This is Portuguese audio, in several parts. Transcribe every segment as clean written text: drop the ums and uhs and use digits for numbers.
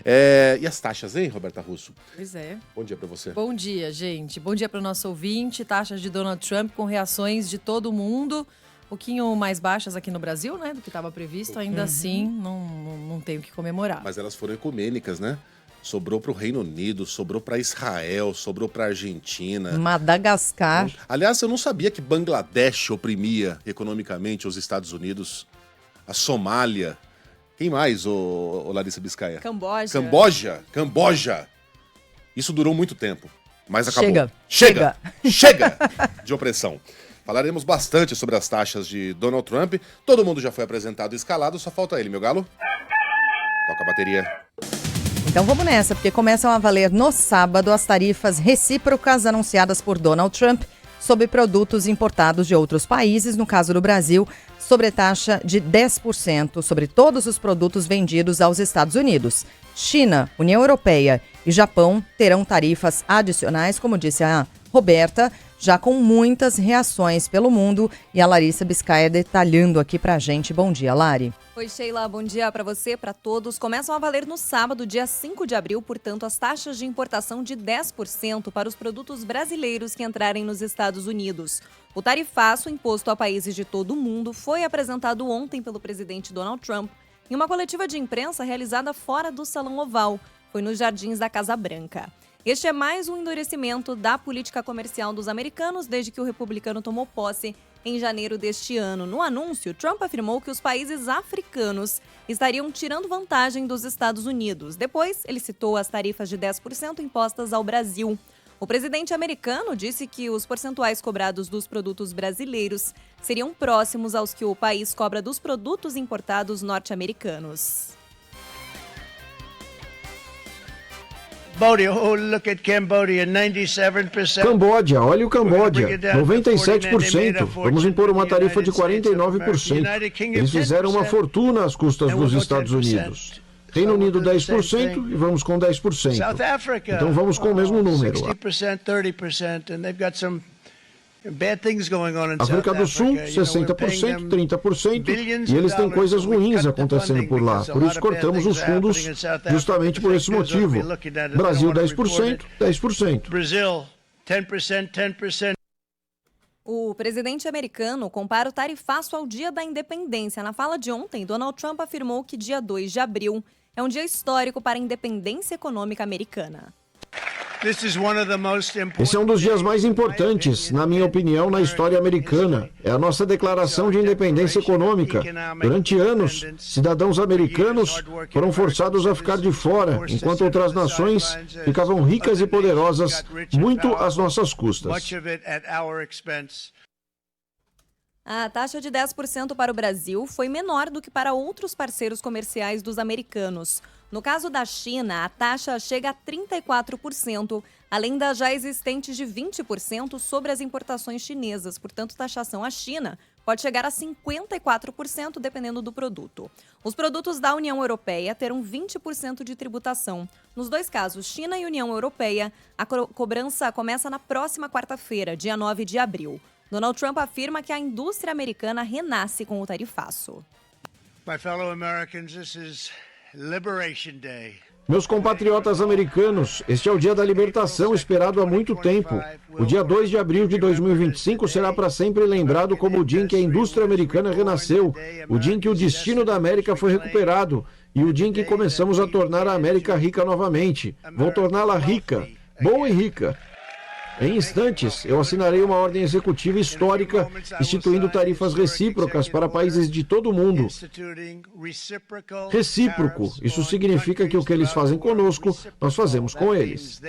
E as taxas, hein, Roberta Russo? Pois é. Bom dia para você. Bom dia, gente. Bom dia para o nosso ouvinte. Taxas de Donald Trump com reações de todo mundo. Um pouquinho mais baixas aqui no Brasil, né, do que estava previsto. Ainda assim, não tem o que comemorar. Mas elas foram ecumênicas, né? Sobrou para o Reino Unido, sobrou para Israel, sobrou para Argentina. Madagascar. Aliás, eu não sabia que Bangladesh oprimia economicamente os Estados Unidos. A Somália. Quem mais, ô Larissa Biscaia? Camboja. Isso durou muito tempo, mas acabou. Chega de opressão. Falaremos bastante sobre as taxas de Donald Trump. Todo mundo já foi apresentado e escalado, só falta ele, meu galo. Toca a bateria. Então vamos nessa, porque começam a valer no sábado as tarifas recíprocas anunciadas por Donald Trump sobre produtos importados de outros países, no caso do Brasil, sobretaxa de 10% sobre todos os produtos vendidos aos Estados Unidos. China, União Europeia e Japão terão tarifas adicionais, como disse a Roberta, já com muitas reações pelo mundo. E a Larissa Biscaia detalhando aqui pra gente. Bom dia, Lari. Oi, Sheila. Bom dia para você, para todos. Começam a valer no sábado, dia 5 de abril, portanto, as taxas de importação de 10% para os produtos brasileiros que entrarem nos Estados Unidos. O tarifaço imposto a países de todo o mundo foi apresentado ontem pelo presidente Donald Trump em uma coletiva de imprensa realizada fora do Salão Oval. Foi nos jardins da Casa Branca. Este é mais um endurecimento da política comercial dos americanos desde que o republicano tomou posse em janeiro deste ano. No anúncio, Trump afirmou que os países africanos estariam tirando vantagem dos Estados Unidos. Depois, ele citou as tarifas de 10% impostas ao Brasil. O presidente americano disse que os percentuais cobrados dos produtos brasileiros seriam próximos aos que o país cobra dos produtos importados norte-americanos. Camboja, olha o Camboja, 97%. Vamos impor uma tarifa de 49%. Eles fizeram uma fortuna às custas dos Estados Unidos. Reino Unido 10% e vamos com 10%. Então vamos com o mesmo número. África do Sul, 60%, 30%, e eles têm coisas ruins acontecendo por lá. Por isso cortamos os fundos justamente por esse motivo. Brasil, 10%, 10%. O presidente americano compara o tarifaço ao Dia da Independência. Na fala de ontem, Donald Trump afirmou que dia 2 de abril é um dia histórico para a independência econômica americana. Esse é um dos dias mais importantes, na minha opinião, na história americana. É a nossa declaração de independência econômica. Durante anos, cidadãos americanos foram forçados a ficar de fora, enquanto outras nações ficavam ricas e poderosas, muito às nossas custas. A taxa de 10% para o Brasil foi menor do que para outros parceiros comerciais dos americanos. No caso da China, a taxa chega a 34%, além das já existentes de 20% sobre as importações chinesas. Portanto, taxação à China pode chegar a 54%, dependendo do produto. Os produtos da União Europeia terão 20% de tributação. Nos dois casos, China e União Europeia, a cobrança começa na próxima quarta-feira, dia 9 de abril. Donald Trump afirma que a indústria americana renasce com o tarifaço. My fellow Americans, this is Liberation Day. Meus compatriotas americanos, este é o dia da libertação esperado há muito tempo. O dia 2 de abril de 2025 será para sempre lembrado como o dia em que a indústria americana renasceu, o dia em que o destino da América foi recuperado e o dia em que começamos a tornar a América rica novamente. Vou torná-la rica, boa e rica. Em instantes, eu assinarei uma ordem executiva histórica instituindo tarifas recíprocas para países de todo o mundo. Recíproco, isso significa que o que eles fazem conosco, nós fazemos com eles.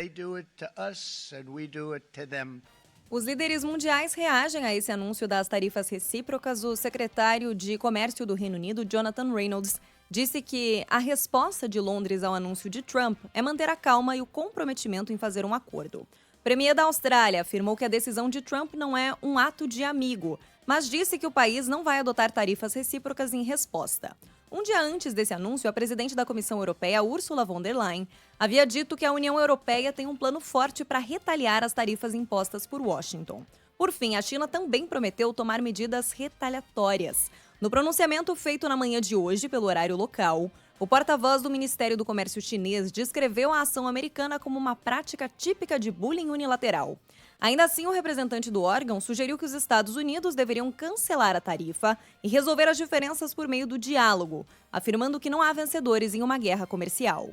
Os líderes mundiais reagem a esse anúncio das tarifas recíprocas. O secretário de Comércio do Reino Unido, Jonathan Reynolds, disse que a resposta de Londres ao anúncio de Trump é manter a calma e o comprometimento em fazer um acordo. O premier da Austrália afirmou que a decisão de Trump não é um ato de amigo, mas disse que o país não vai adotar tarifas recíprocas em resposta. Um dia antes desse anúncio, a presidente da Comissão Europeia, Ursula von der Leyen, havia dito que a União Europeia tem um plano forte para retaliar as tarifas impostas por Washington. Por fim, a China também prometeu tomar medidas retaliatórias. No pronunciamento feito na manhã de hoje, pelo horário local, O porta-voz do Ministério do Comércio chinês descreveu a ação americana como uma prática típica de bullying unilateral. Ainda assim, o representante do órgão sugeriu que os Estados Unidos deveriam cancelar a tarifa e resolver as diferenças por meio do diálogo, afirmando que não há vencedores em uma guerra comercial.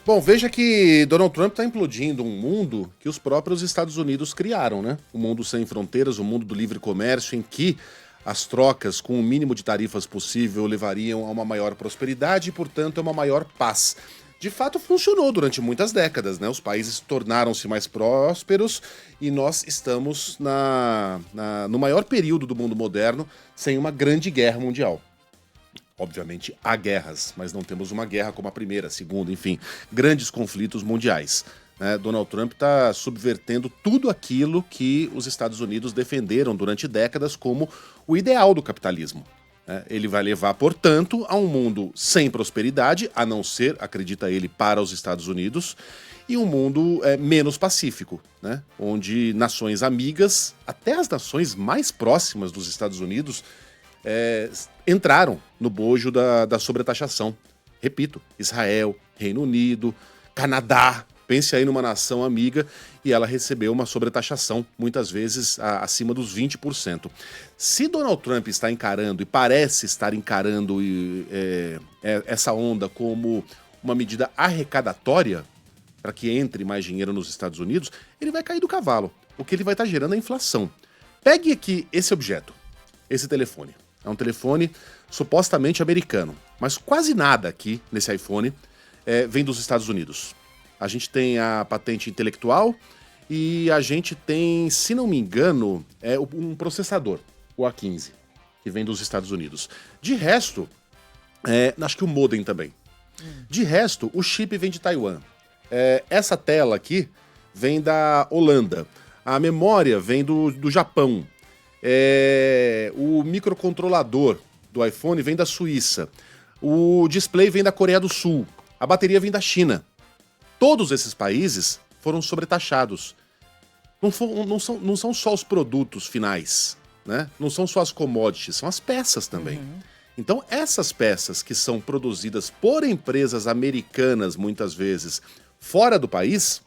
Bom, veja que Donald Trump está implodindo um mundo que os próprios Estados Unidos criaram, né? Um mundo sem fronteiras, um mundo do livre comércio, em que as trocas com o mínimo de tarifas possível levariam a uma maior prosperidade e, portanto, a uma maior paz. De fato, funcionou durante muitas décadas, né? Os países tornaram-se mais prósperos e nós estamos no maior período do mundo moderno sem uma grande guerra mundial. Obviamente, há guerras, mas não temos uma guerra como a primeira, a segunda, enfim, grandes conflitos mundiais. Né? Donald Trump está subvertendo tudo aquilo que os Estados Unidos defenderam durante décadas como o ideal do capitalismo. Né? Ele vai levar, portanto, a um mundo sem prosperidade, a não ser, acredita ele, para os Estados Unidos, e um mundo menos pacífico, né? Onde nações amigas, até as nações mais próximas dos Estados Unidos, entraram no bojo da sobretaxação. Repito, Israel, Reino Unido, Canadá, pense aí numa nação amiga e ela recebeu uma sobretaxação, muitas vezes acima dos 20%. Se Donald Trump está encarando e parece estar encarando essa onda como uma medida arrecadatória para que entre mais dinheiro nos Estados Unidos, ele vai cair do cavalo. O que ele vai estar gerando é inflação. Pegue aqui esse objeto, esse telefone. É um telefone supostamente americano, mas quase nada aqui nesse iPhone vem dos Estados Unidos. A gente tem a patente intelectual e a gente tem, se não me engano, um processador, o A15, que vem dos Estados Unidos. De resto, acho que o modem também. De resto, o chip vem de Taiwan. Essa tela aqui vem da Holanda. A memória vem do Japão. O microcontrolador do iPhone vem da Suíça. O display vem da Coreia do Sul. A bateria vem da China. Todos esses países foram sobretaxados. Não são só os produtos finais, né? Não são só as commodities, são as peças também. Então, essas peças que são produzidas por empresas americanas, muitas vezes, fora do país,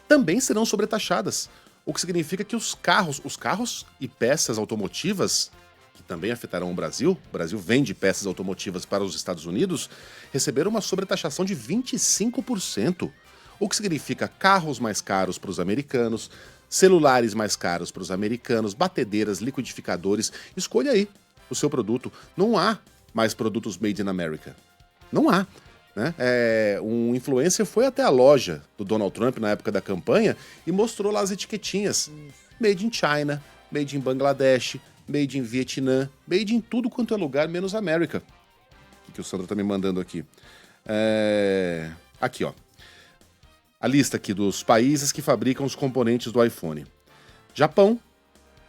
também serão sobretaxadas. O que significa que os carros e peças automotivas, que também afetarão o Brasil vende peças automotivas para os Estados Unidos, receberam uma sobretaxação de 25%. O que significa carros mais caros para os americanos, celulares mais caros para os americanos, batedeiras, liquidificadores. Escolha aí o seu produto. Não há mais produtos made in America. Não há. Né? Um influencer foi até a loja do Donald Trump na época da campanha e mostrou lá as etiquetinhas. Made in China, made in Bangladesh, made in Vietnã, made em tudo quanto é lugar, menos América. O que o Sandro tá me mandando aqui? Aqui, ó. A lista aqui dos países que fabricam os componentes do iPhone. Japão,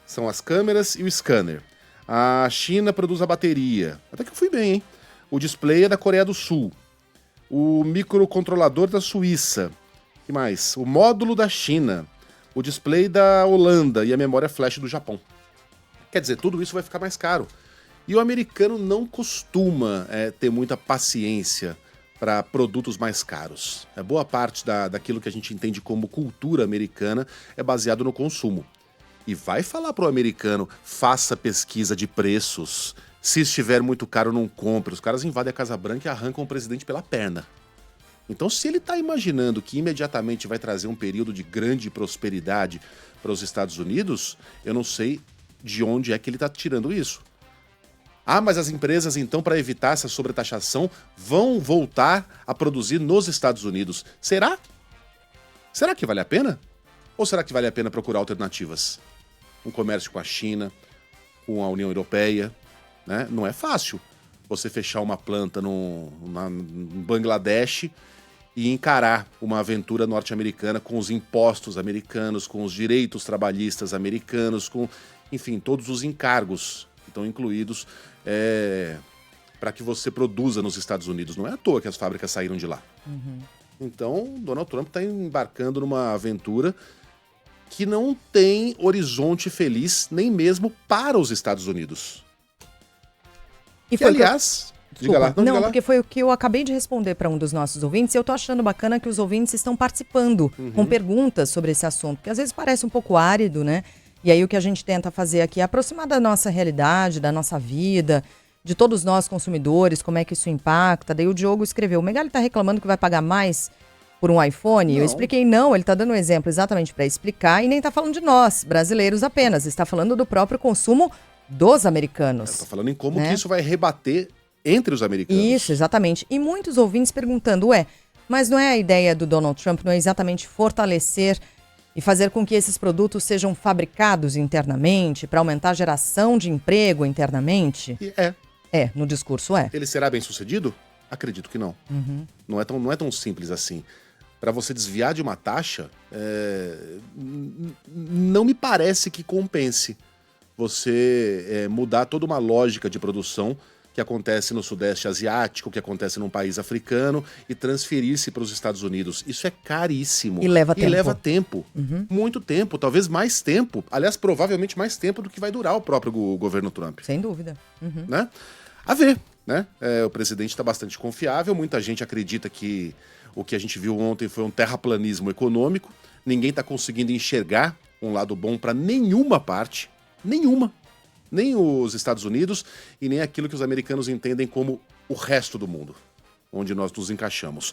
são as câmeras e o scanner. A China produz a bateria. Até que eu fui bem, hein? O display é da Coreia do Sul. O microcontrolador da Suíça. O que mais? O módulo da China. O display da Holanda e a memória flash do Japão. Quer dizer, tudo isso vai ficar mais caro. E o americano não costuma ter muita paciência para produtos mais caros. Boa parte daquilo que a gente entende como cultura americana é baseado no consumo. E vai falar pro americano, faça pesquisa de preços. Se estiver muito caro, não compre. Os caras invadem a Casa Branca e arrancam o presidente pela perna. Então, se ele está imaginando que imediatamente vai trazer um período de grande prosperidade para os Estados Unidos, eu não sei de onde é que ele está tirando isso. Ah, mas as empresas, então, para evitar essa sobretaxação, vão voltar a produzir nos Estados Unidos. Será? Será que vale a pena? Ou será que vale a pena procurar alternativas? Um comércio com a China, com a União Europeia, né? Não é fácil você fechar uma planta no Bangladesh e encarar uma aventura norte-americana com os impostos americanos, com os direitos trabalhistas americanos, com, enfim, todos os encargos que estão incluídos para que você produza nos Estados Unidos. Não é à toa que as fábricas saíram de lá. Então, Donald Trump está embarcando numa aventura que não tem horizonte feliz nem mesmo para os Estados Unidos. E que, aliás... Diga lá, não, porque foi o que eu acabei de responder para um dos nossos ouvintes, e eu tô achando bacana que os ouvintes estão participando com perguntas sobre esse assunto, que às vezes parece um pouco árido, né? E aí o que a gente tenta fazer aqui é aproximar da nossa realidade, da nossa vida, de todos nós consumidores, como é que isso impacta. Daí o Diogo escreveu, o Megali tá reclamando que vai pagar mais por um iPhone? Não. Eu expliquei, não, ele tá dando um exemplo exatamente para explicar, e nem tá falando de nós, brasileiros apenas, está falando do próprio consumo dos americanos. Tá falando em como que isso vai rebater entre os americanos. Isso, exatamente. E muitos ouvintes perguntando, mas não é a ideia do Donald Trump, não é exatamente fortalecer e fazer com que esses produtos sejam fabricados internamente, para aumentar a geração de emprego internamente? No discurso é. Ele será bem sucedido? Acredito que não. Não é tão simples assim. Para você desviar de uma taxa, não me parece que compense você mudar toda uma lógica de produção que acontece no Sudeste Asiático, que acontece num país africano, e transferir-se para os Estados Unidos. Isso é caríssimo. E leva tempo. E leva tempo. Muito tempo, talvez mais tempo. Aliás, provavelmente mais tempo do que vai durar o próprio governo Trump. Sem dúvida. Né? A ver, né? O presidente está bastante confiável, muita gente acredita que o que a gente viu ontem foi um terraplanismo econômico, ninguém está conseguindo enxergar um lado bom para nenhuma parte, nenhuma. Nem os Estados Unidos e nem aquilo que os americanos entendem como o resto do mundo, onde nós nos encaixamos.